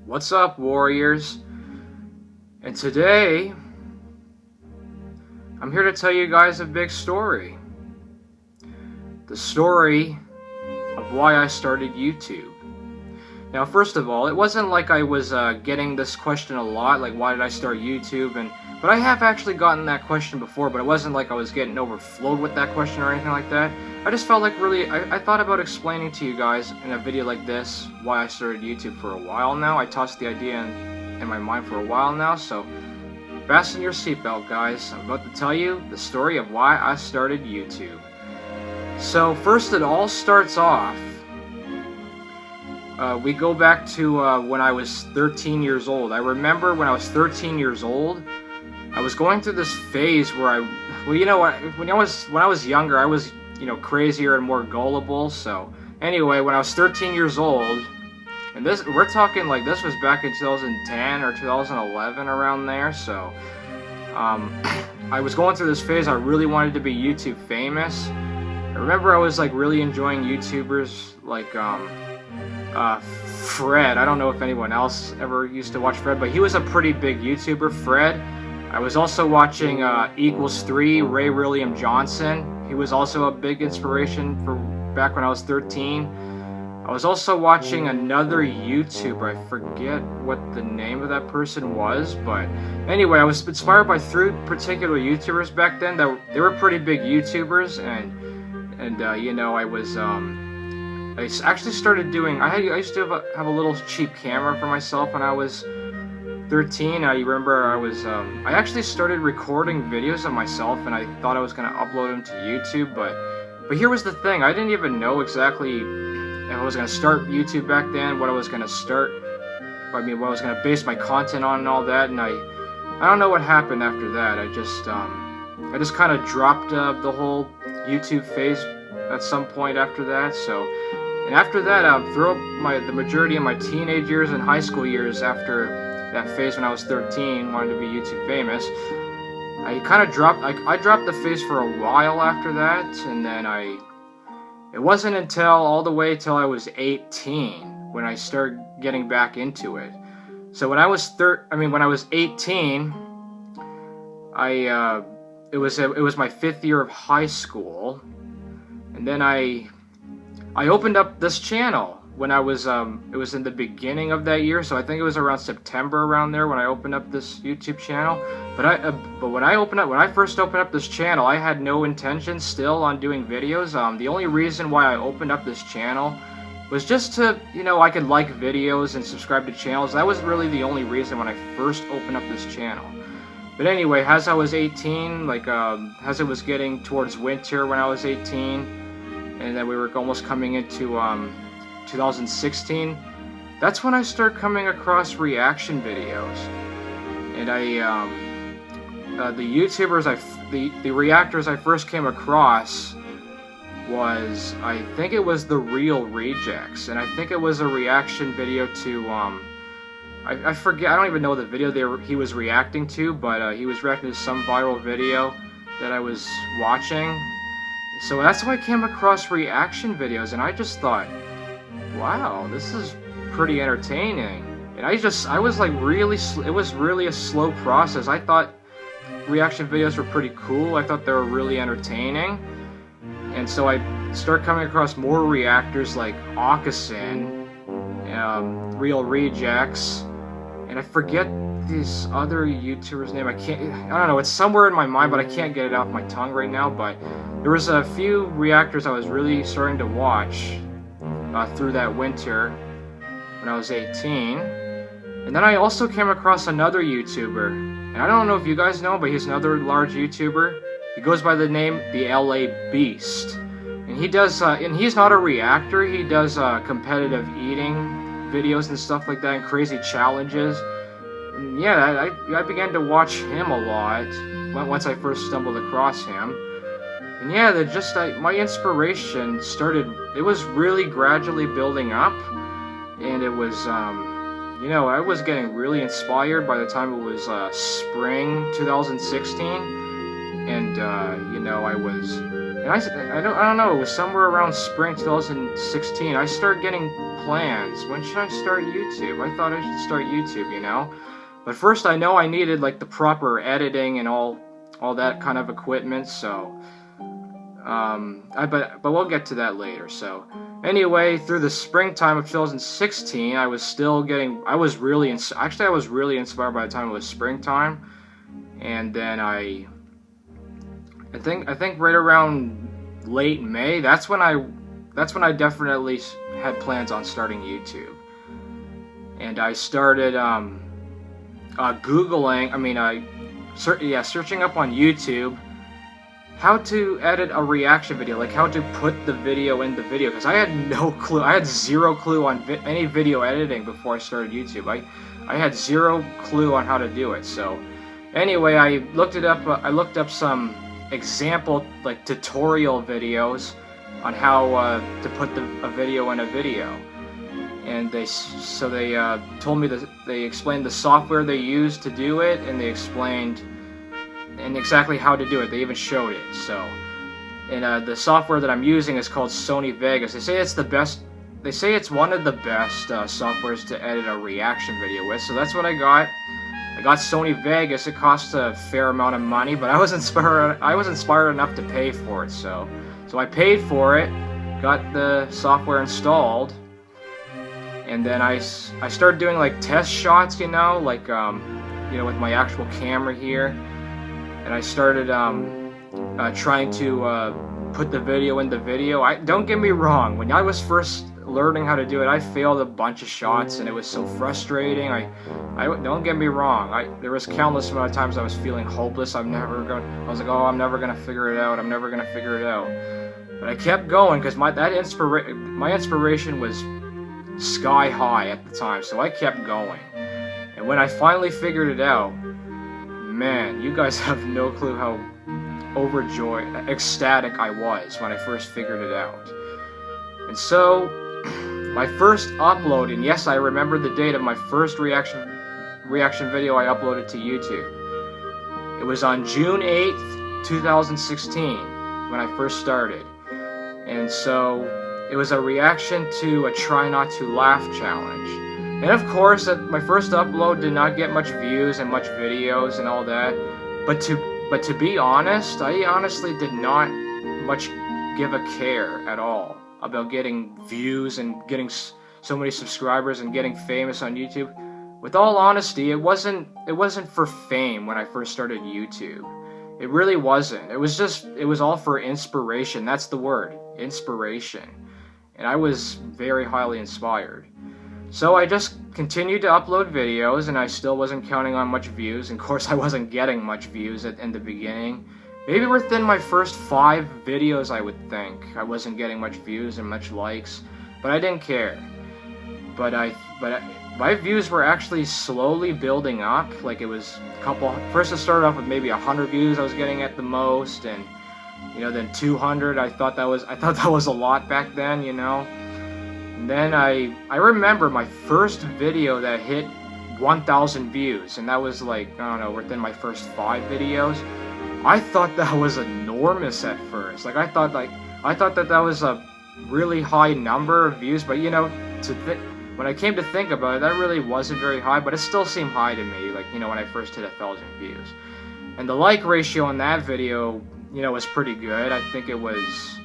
What's up, warriors? And today, I'm here to tell you guys a big story. The story of why I started YouTube. Now, first of all, it wasn't like I was getting this question a lot, like why did I start YouTube? But I have actually gotten that question before, but it wasn't like I was getting overflowed with that question or anything like that. I just felt like I thought about explaining to you guys in a video like this why I started YouTube for a while now. I tossed the idea in my mind for a while now, so fasten your seatbelt, guys. I'm about to tell you the story of why I started YouTube. So first, it all starts off. We go back to when I was 13 years old. I remember when I was 13 years old, I was going through this phase where when I was younger, I was, crazier and more gullible. So anyway, when I was 13 years old, and we're talking like this was back in 2010 or 2011, around there. So I was going through this phase. I really wanted to be YouTube famous. I remember I was like really enjoying YouTubers like Fred. I don't know if anyone else ever used to watch Fred, but he was a pretty big YouTuber, Fred. I was also watching Equals 3, Ray William Johnson. He was also a big inspiration for back when I was 13. I was also watching another YouTuber. I forget what the name of that person was, but anyway, I was inspired by 3 particular YouTubers back then. They were pretty big YouTubers, and I actually started doing. I used to have a little cheap camera for myself when I was 13. I remember I actually started recording videos of myself, and I thought I was gonna upload them to YouTube. But here was the thing: I didn't even know exactly if I was gonna start YouTube back then. What I was gonna base my content on, and all that. And I don't know what happened after that. I just kind of dropped the whole YouTube phase at some point after that. And after that, throughout the majority of my teenage years and high school years after that phase when I was 13, wanted to be YouTube famous, I kind of dropped. I dropped the phase for a while after that, and then it wasn't until all the way till I was 18 when I started getting back into it. So when I was 18, it was my 5th year of high school, and then I opened up this channel when it was in the beginning of that year. So I think it was around September, around there, when I opened up this YouTube channel. But when I first opened up this channel, I had no intention still on doing videos. The only reason why I opened up this channel was just to, I could like videos and subscribe to channels. That was really the only reason when I first opened up this channel. But anyway, as I was 18, as it was getting towards winter when I was 18, and then we were almost coming into 2016, that's when I started coming across reaction videos. And the reactors I first came across was, I think it was the Real Rejects, and I think it was a reaction video to I forget, I don't even know the video he was reacting to, but he was reacting to some viral video that I was watching. So that's how I came across reaction videos, and I just thought, wow, this is pretty entertaining. And I was like it was really a slow process. I thought reaction videos were pretty cool. I thought they were really entertaining. And so I started coming across more reactors like Aucassin, Real Rejects, and I forget this other YouTuber's name. I don't know, it's somewhere in my mind, but I can't get it off my tongue right now. But there was a few reactors I was really starting to watch through that winter when I was 18. And then I also came across another YouTuber, and I don't know if you guys know, but he's another large YouTuber. He goes by the name The LA Beast, and he does and he's not a reactor. He does competitive eating videos and stuff like that, and crazy challenges. And yeah, I began to watch him a lot once I first stumbled across him. And yeah, my inspiration started. It was really gradually building up, and it was I was getting really inspired by the time it was spring 2016, and And I don't know, it was somewhere around spring 2016. I started getting plans. When should I start YouTube? I thought I should start YouTube, you know? But first I know I needed like the proper editing and all that kind of equipment, so but we'll get to that later. So anyway, through the springtime of 2016, I was really inspired by the time it was springtime. And then I think right around late May, that's when I definitely had plans on starting YouTube. And I started searching up on YouTube how to edit a reaction video, like how to put the video in the video, because I had no clue. I had zero clue on any video editing before I started YouTube. I had zero clue on how to do it. So anyway, I looked it up. I looked up some example, like tutorial videos on how to put a video in a video, and they told me that they explained the software they used to do it, and they explained exactly how to do it. They even showed it. So, and the software that I'm using is called Sony Vegas. They say it's the best. They say it's one of the best softwares to edit a reaction video with. So that's what I got. I got Sony Vegas. It costs a fair amount of money, but I was inspired enough to pay for it. So I paid for it, got the software installed, and then I started doing like test shots, you know, like with my actual camera here, and I started trying to put the video in the video. Don't get me wrong, when I was first learning how to do it, I failed a bunch of shots, and it was so frustrating. I don't get me wrong. There was countless amount of times I was feeling hopeless. I was like, oh, I'm never gonna figure it out. I'm never gonna figure it out. But I kept going because my inspiration was sky high at the time. So I kept going, and when I finally figured it out, man, you guys have no clue how overjoyed, ecstatic I was when I first figured it out. And so my first upload, and yes, I remember the date of my first reaction video I uploaded to YouTube. It was on June 8th, 2016, when I first started. And so it was a reaction to a Try Not to Laugh challenge. And of course, my first upload did not get much views and much videos and all that. But to be honest, I honestly did not much give a care at all about getting views and getting so many subscribers and getting famous on YouTube. With all honesty, it wasn't for fame when I first started YouTube. It really wasn't. It was all for inspiration. That's the word, inspiration. And I was very highly inspired. So I just continued to upload videos, and I still wasn't counting on much views. And of course, I wasn't getting much views in the beginning. Maybe within my first 5 videos, I would think. I wasn't getting much views and much likes, but I didn't care. But my views were actually slowly building up. Like, it was first it started off with maybe 100 views I was getting at the most, and then 200. I thought that was a lot back then, And then I remember my first video that hit 1,000 views, and that was like, I don't know, within my first 5 videos. I thought that was enormous at first. Like, I thought that was a really high number of views, but when I came to think about it, that really wasn't very high, but it still seemed high to me, like, when I first hit 1,000 views. And the like ratio on that video, was pretty good. I think it was,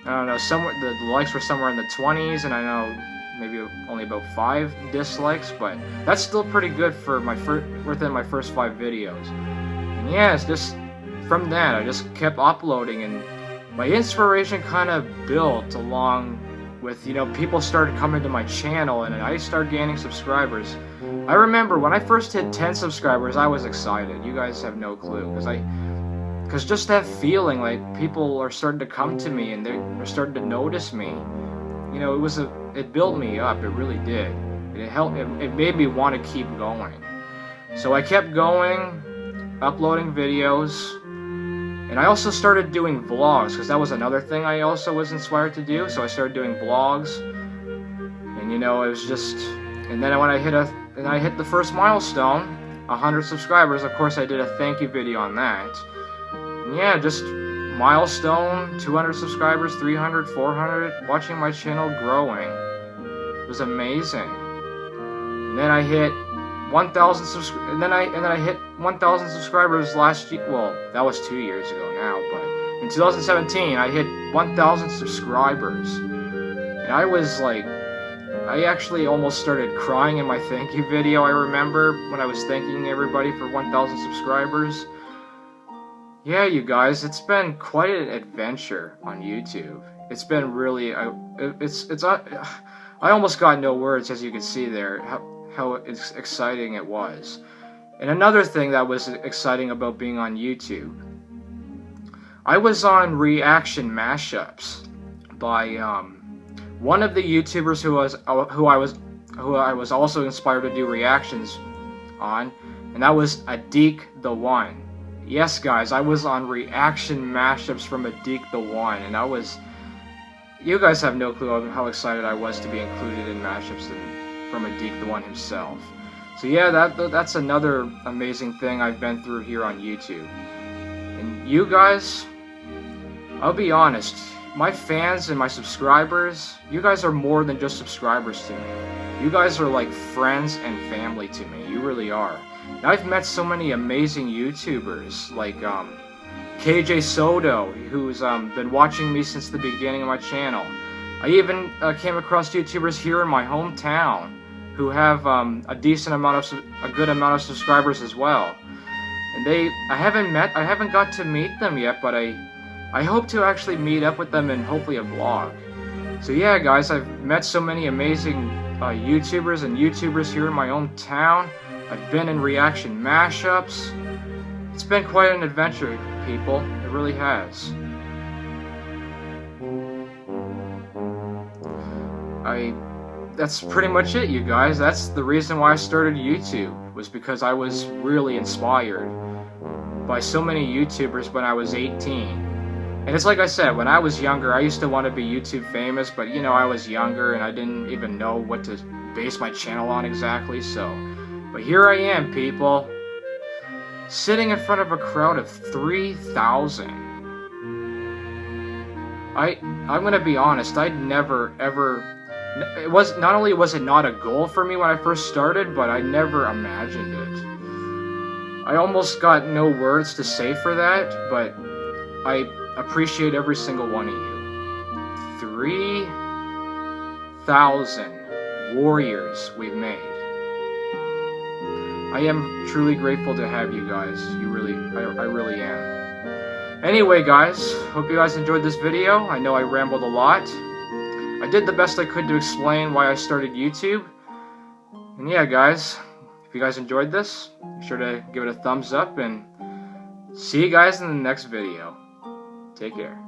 I don't know, the likes were somewhere in the 20s, and I know maybe only about 5 dislikes, but that's still pretty good for within my first 5 videos. And yeah, it's just from that, I just kept uploading, and my inspiration kind of built along with, people started coming to my channel, and I started gaining subscribers. I remember when I first hit 10 subscribers, I was excited. You guys have no clue, because just that feeling, like, people are starting to come to me, and they're starting to notice me. It built me up, it really did. It made me want to keep going. So I kept going, uploading videos. And I also started doing vlogs, because that was another thing I also was inspired to do. So I started doing vlogs, and it was just. And then when I hit the first milestone, 100 subscribers. Of course, I did a thank you video on that. And yeah, just milestone, 200 subscribers, 300, 400, watching my channel growing. It was amazing. And then I hit 1,000 and then I hit 1,000 subscribers last year. Well, that was 2 years ago now, but in 2017 I hit 1,000 subscribers. And I was like, I actually almost started crying in my thank you video, I remember, when I was thanking everybody for 1,000 subscribers. Yeah, you guys, it's been quite an adventure on YouTube. It's been really, I almost got no words, as you can see there, how exciting it was. And another thing that was exciting about being on YouTube, I was on reaction mashups by one of the YouTubers who I was also inspired to do reactions on, and that was Adik the One. Yes, guys, I was on reaction mashups from Adik the One, and you guys have no clue how excited I was to be included in mashups from Adik the One himself. So yeah, that's another amazing thing I've been through here on YouTube. And you guys, I'll be honest, my fans and my subscribers, you guys are more than just subscribers to me. You guys are like friends and family to me. You really are. And I've met so many amazing YouTubers, like KJ Soto, who's been watching me since the beginning of my channel. I even came across YouTubers here in my hometown who have a good amount of subscribers as well. And I haven't got to meet them yet, but I hope to actually meet up with them in hopefully a vlog. So yeah, guys, I've met so many amazing YouTubers and YouTubers here in my own town. I've been in reaction mashups. It's been quite an adventure, people. It really has. That's pretty much it, you guys. That's the reason why I started YouTube, was because I was really inspired by so many YouTubers when I was 18. And it's like I said, when I was younger, I used to want to be YouTube famous, but you know, I was younger and I didn't even know what to base my channel on exactly, but here I am, people, sitting in front of a crowd of 3,000. I'm gonna be honest, I'd never ever, not only was it not a goal for me when I first started, but I never imagined it. I almost got no words to say for that, but I appreciate every single one of you. 3,000 warriors we've made. I am truly grateful to have you guys. I really am. Anyway, guys, hope you guys enjoyed this video. I know I rambled a lot. I did the best I could to explain why I started YouTube. And yeah, guys, if you guys enjoyed this, be sure to give it a thumbs up, and see you guys in the next video. Take care.